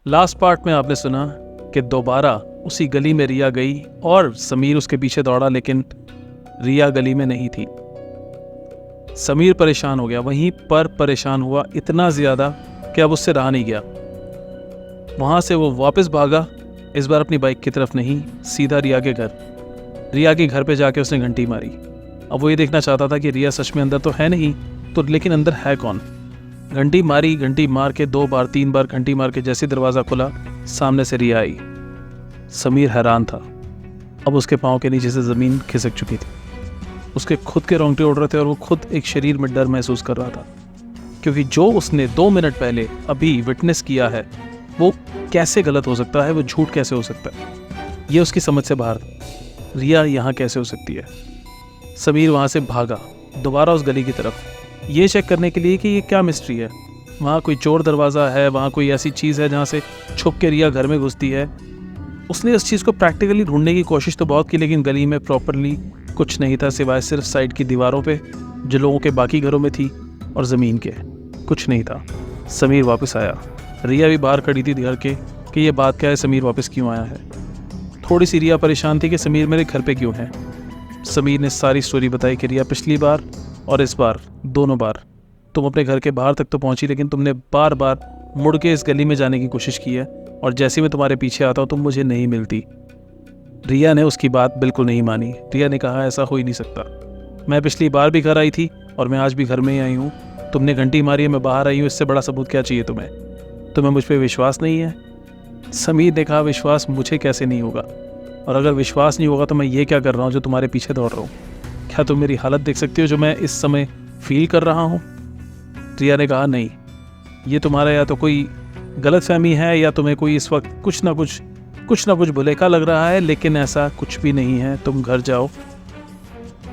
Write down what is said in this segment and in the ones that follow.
Last part में आपने सुना कि दोबारा उसी गली में रिया गई और समीर उसके पीछे दौड़ा, लेकिन रिया गली में नहीं थी। समीर परेशान हो गया, वहीं पर परेशान हुआ इतना ज़्यादा कि अब उससे रहा नहीं गया। वहाँ से वो वापस भागा, इस बार अपनी बाइक की तरफ नहीं, सीधा रिया के घर। रिया के घर पे जाके उसने घंटी मारी। अब वो ये देखना चाहता था कि रिया सच में अंदर तो है नहीं, तो लेकिन अंदर है कौन। घंटी मारी, घंटी मार के 2 बार 3 बार घंटी मार के जैसे दरवाज़ा खुला, सामने से रिया आई। समीर हैरान था, अब उसके पाँव के नीचे से ज़मीन खिसक चुकी थी। उसके खुद के रोंगटे उड़ रहे थे और वो खुद एक शरीर में डर महसूस कर रहा था, क्योंकि जो उसने 2 मिनट पहले अभी विटनेस किया है वो कैसे गलत हो सकता है, वो झूठ कैसे हो सकता है, ये उसकी समझ से बाहर था। रिया यहाँ कैसे हो सकती है। समीर वहाँ से भागा दोबारा उस गली की तरफ, ये चेक करने के लिए कि ये क्या मिस्ट्री है। वहाँ कोई चोर दरवाज़ा है, वहाँ कोई ऐसी चीज़ है जहाँ से छुप के रिया घर में घुसती है। उसने उस चीज़ को प्रैक्टिकली ढूंढने की कोशिश तो बहुत की, लेकिन गली में प्रॉपरली कुछ नहीं था सिवाय सिर्फ साइड की दीवारों पे जो लोगों के बाकी घरों में थी, और ज़मीन के कुछ नहीं था। समीर वापस आया, रिया भी बाहर खड़ी थी घर के कि ये बात क्या है, समीर वापस क्यों आया है। थोड़ी सी रिया परेशान थी कि समीर मेरे घर पे क्यों है। समीर ने सारी स्टोरी बताई कि रिया पिछली बार और इस बार दोनों बार तुम अपने घर के बाहर तक तो पहुंची, लेकिन तुमने बार बार मुड़ के इस गली में जाने की कोशिश की है, और जैसे मैं तुम्हारे पीछे आता हूँ तुम मुझे नहीं मिलती। रिया ने उसकी बात बिल्कुल नहीं मानी। रिया ने कहा ऐसा हो ही नहीं सकता, मैं पिछली बार भी घर आई थी और मैं आज भी घर में ही आई हूँ। तुमने घंटी मारी है, मैं बाहर आई हूँ, इससे बड़ा सबूत क्या चाहिए तुम्हें? तुम्हें मुझ पर विश्वास नहीं है? समीर ने कहा विश्वास मुझे कैसे नहीं होगा, और अगर विश्वास नहीं होगा तो मैं ये क्या कर रहा हूँ जो तुम्हारे पीछे दौड़ रहा हूँ? क्या तुम मेरी हालत देख सकती हो जो मैं इस समय फील कर रहा हूँ? रिया ने कहा नहीं, ये तुम्हारा या तो कोई गलतफहमी है या तुम्हें कोई इस वक्त कुछ ना कुछ भुलेखा लग रहा है, लेकिन ऐसा कुछ भी नहीं है, तुम घर जाओ।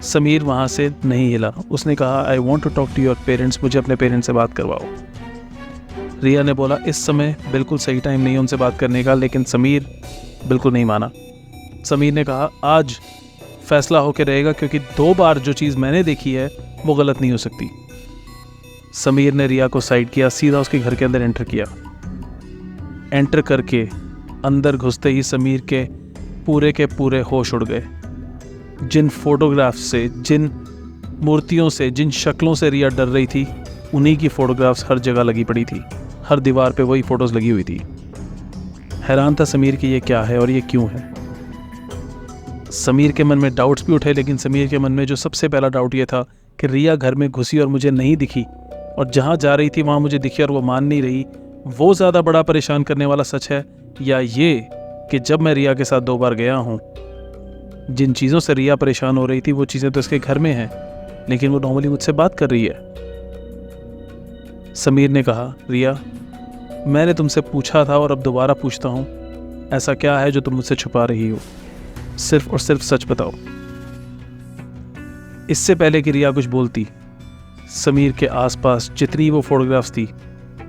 समीर वहाँ से नहीं हिला। उसने कहा I want to talk to your parents, मुझे अपने पेरेंट्स से बात करवाओ। रिया ने बोला इस समय बिल्कुल सही टाइम नहीं है उनसे बात करने का, लेकिन समीर बिल्कुल नहीं माना। समीर ने कहा आज फैसला होकर रहेगा, क्योंकि 2 बार जो चीज़ मैंने देखी है वो गलत नहीं हो सकती। समीर ने रिया को साइड किया, सीधा उसके घर के अंदर एंटर किया। एंटर करके अंदर घुसते ही समीर के पूरे होश उड़ गए। जिन फोटोग्राफ्स से, जिन मूर्तियों से, जिन शक्लों से रिया डर रही थी, उन्हीं की फोटोग्राफ्स हर जगह लगी पड़ी थी, हर दीवार पे वही फोटोज़ लगी हुई थी। हैरान था समीर कि ये क्या है और ये क्यों है। समीर के मन में डाउट्स भी उठे, लेकिन समीर के मन में जो सबसे पहला डाउट ये था कि रिया घर में घुसी और मुझे नहीं दिखी, और जहाँ जा रही थी वहाँ मुझे दिखी और वो मान नहीं रही, वो ज़्यादा बड़ा परेशान करने वाला सच है, या ये कि जब मैं रिया के साथ 2 बार गया हूँ, जिन चीज़ों से रिया परेशान हो रही थी वो चीज़ें तो इसके घर में हैं, लेकिन वो नॉर्मली मुझसे बात कर रही है। समीर ने कहा रिया, मैंने तुमसे पूछा था और अब दोबारा पूछता हूँ, ऐसा क्या है जो तुम मुझसे छुपा रही हो? सिर्फ और सिर्फ सच बताओ। इससे पहले कि रिया कुछ बोलती, समीर के आसपास जितनी वो फोटोग्राफ्स थी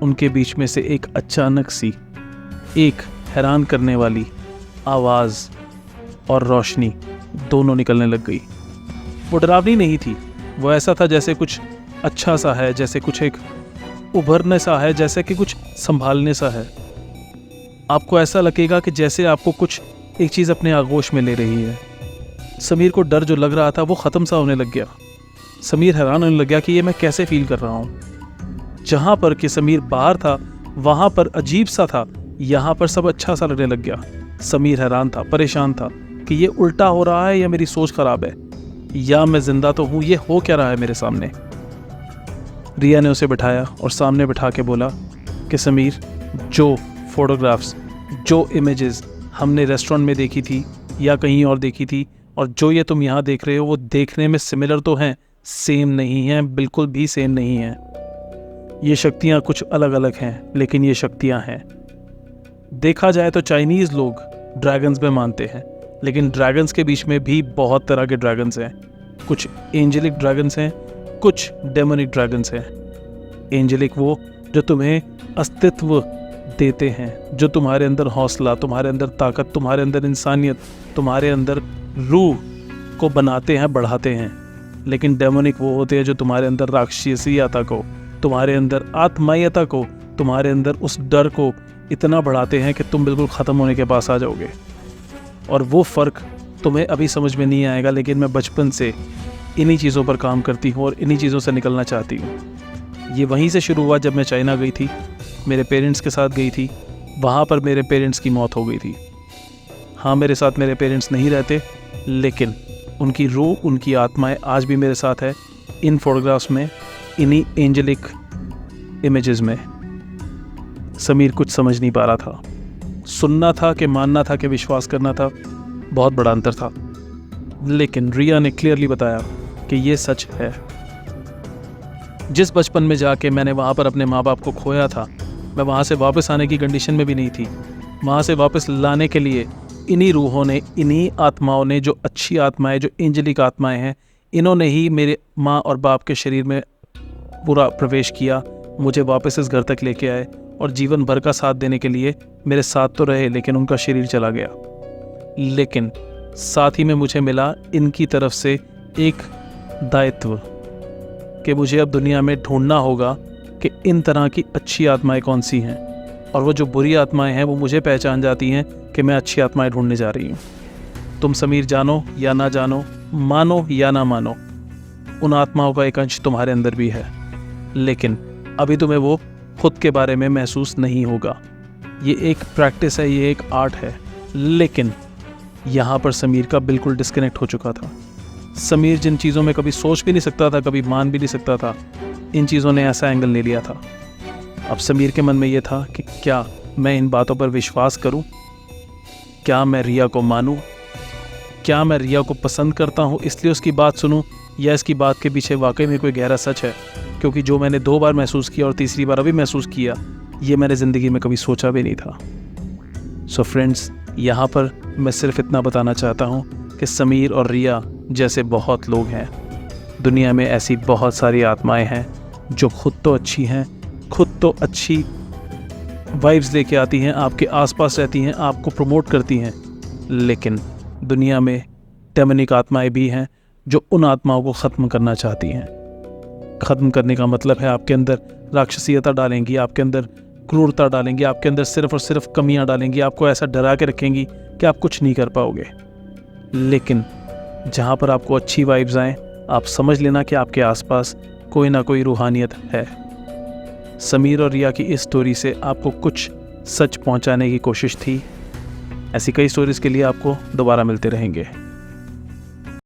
उनके बीच में से एक अचानक सी एक हैरान करने वाली आवाज़ और रोशनी दोनों निकलने लग गई। वो डरावनी नहीं थी, वो ऐसा था जैसे कुछ अच्छा सा है, जैसे कुछ एक उभरने सा है, जैसे कि कुछ संभालने सा है। आपको ऐसा लगेगा कि जैसे आपको कुछ एक चीज़ अपने आगोश में ले रही है। समीर को डर जो लग रहा था वो ख़त्म सा होने लग गया। समीर हैरान होने लग गया कि ये मैं कैसे फील कर रहा हूँ। जहाँ पर कि समीर बाहर था वहाँ पर अजीब सा था, यहाँ पर सब अच्छा सा लगने लग गया। समीर हैरान था, परेशान था कि ये उल्टा हो रहा है या मेरी सोच खराब है, या मैं जिंदा तो हूँ, ये हो क्या रहा है मेरे सामने। रिया ने उसे बिठाया और सामने बिठा के बोला कि समीर, जो फोटोग्राफ्स, जो इमेजेस हमने रेस्टोरेंट में देखी थी या कहीं और देखी थी, और जो ये तुम यहाँ देख रहे हो, वो देखने में सिमिलर तो हैं, सेम नहीं हैं, बिल्कुल भी सेम नहीं हैं। ये शक्तियाँ कुछ अलग अलग हैं, लेकिन ये शक्तियाँ हैं। देखा जाए तो चाइनीज़ लोग ड्रैगन्स में मानते हैं, लेकिन ड्रैगन्स के बीच में भी बहुत तरह के ड्रैगन्स हैं। कुछ एंजेलिक ड्रैगन्स हैं, कुछ डेमोनिक ड्रैगन्स हैं। एंजेलिक वो जो तुम्हें अस्तित्व देते हैं, जो तुम्हारे अंदर हौसला, तुम्हारे अंदर ताकत, तुम्हारे अंदर इंसानियत, तुम्हारे अंदर रूह को बनाते हैं, बढ़ाते हैं। लेकिन डेमोनिक वो होते हैं जो तुम्हारे अंदर राक्षसीयता को, तुम्हारे अंदर आत्मीयता को, तुम्हारे अंदर उस डर को, इतना बढ़ाते हैं कि तुम बिल्कुल ख़त्म होने के पास आ जाओगे। और वो फ़र्क तुम्हें अभी समझ में नहीं आएगा, लेकिन मैं बचपन से इन्हीं चीज़ों पर काम करती हूँ और इन्हीं चीज़ों से निकलना चाहती हूँ। ये वहीं से शुरू हुआ जब मैं चाइना गई थी, मेरे पेरेंट्स के साथ गई थी। वहाँ पर मेरे पेरेंट्स की मौत हो गई थी। हाँ, मेरे साथ मेरे पेरेंट्स नहीं रहते, लेकिन उनकी रूह, उनकी आत्माएं आज भी मेरे साथ है, इन फोटोग्राफ्स में, इन्हीं एंजेलिक इमेजेस में। समीर कुछ समझ नहीं पा रहा था। सुनना था कि मानना था कि विश्वास करना था, बहुत बड़ा अंतर था। लेकिन रिया ने क्लियरली बताया कि ये सच है। जिस बचपन में जाके मैंने वहाँ पर अपने माँ बाप को खोया था, मैं वहाँ से वापस आने की कंडीशन में भी नहीं थी। वहाँ से वापस लाने के लिए इन्हीं रूहों ने, इन्हीं आत्माओं ने, जो अच्छी आत्माएं, जो एंजेलिक आत्माएं हैं, इन्होंने ही मेरे माँ और बाप के शरीर में पूरा प्रवेश किया, मुझे वापस इस घर तक लेके आए और जीवन भर का साथ देने के लिए मेरे साथ तो रहे, लेकिन उनका शरीर चला गया। लेकिन साथ ही में मुझे मिला इनकी तरफ से एक दायित्व कि मुझे अब दुनिया में ढूंढना होगा कि इन तरह की अच्छी आत्माएं कौन सी हैं, और वो जो बुरी आत्माएं हैं वो मुझे पहचान जाती हैं कि मैं अच्छी आत्माएं ढूंढने जा रही हूँ। तुम समीर जानो या ना जानो, मानो या ना मानो, उन आत्माओं का एक अंश तुम्हारे अंदर भी है, लेकिन अभी तुम्हें वो खुद के बारे में महसूस नहीं होगा। ये एक प्रैक्टिस है, ये एक आर्ट है। लेकिन यहाँ पर समीर का बिल्कुल डिस्कनेक्ट हो चुका था। समीर जिन चीज़ों में कभी सोच भी नहीं सकता था, कभी मान भी नहीं सकता था, इन चीज़ों ने ऐसा एंगल ले लिया था। अब समीर के मन में ये था कि क्या मैं इन बातों पर विश्वास करूं? क्या मैं रिया को मानूं? क्या मैं रिया को पसंद करता हूं इसलिए उसकी बात सुनूं, या इसकी बात के पीछे वाकई में कोई गहरा सच है? क्योंकि जो मैंने 2 बार महसूस किया और तीसरी बार अभी महसूस किया, ये मैंने ज़िंदगी में कभी सोचा भी नहीं था। सो फ्रेंड्स, यहाँ पर मैं सिर्फ इतना बताना चाहता हूँ कि समीर और रिया जैसे बहुत लोग हैं दुनिया में। ऐसी बहुत सारी आत्माएं हैं जो खुद तो अच्छी हैं, खुद तो अच्छी वाइब्स लेके आती हैं, आपके आसपास रहती हैं, आपको प्रमोट करती हैं, लेकिन दुनिया में डेमनिक आत्माएं भी हैं जो उन आत्माओं को ख़त्म करना चाहती हैं। ख़त्म करने का मतलब है आपके अंदर राक्षसीयता डालेंगी, आपके अंदर क्रूरता डालेंगी, आपके अंदर सिर्फ और सिर्फ कमियां डालेंगी, आपको ऐसा डरा के रखेंगी कि आप कुछ नहीं कर पाओगे। लेकिन जहाँ पर आपको अच्छी वाइब्स आएँ, आप समझ लेना कि आपके आसपास कोई ना कोई रूहानियत है। समीर और रिया की इस स्टोरी से आपको कुछ सच पहुँचाने की कोशिश थी। ऐसी कई स्टोरीज़ के लिए आपको दोबारा मिलते रहेंगे।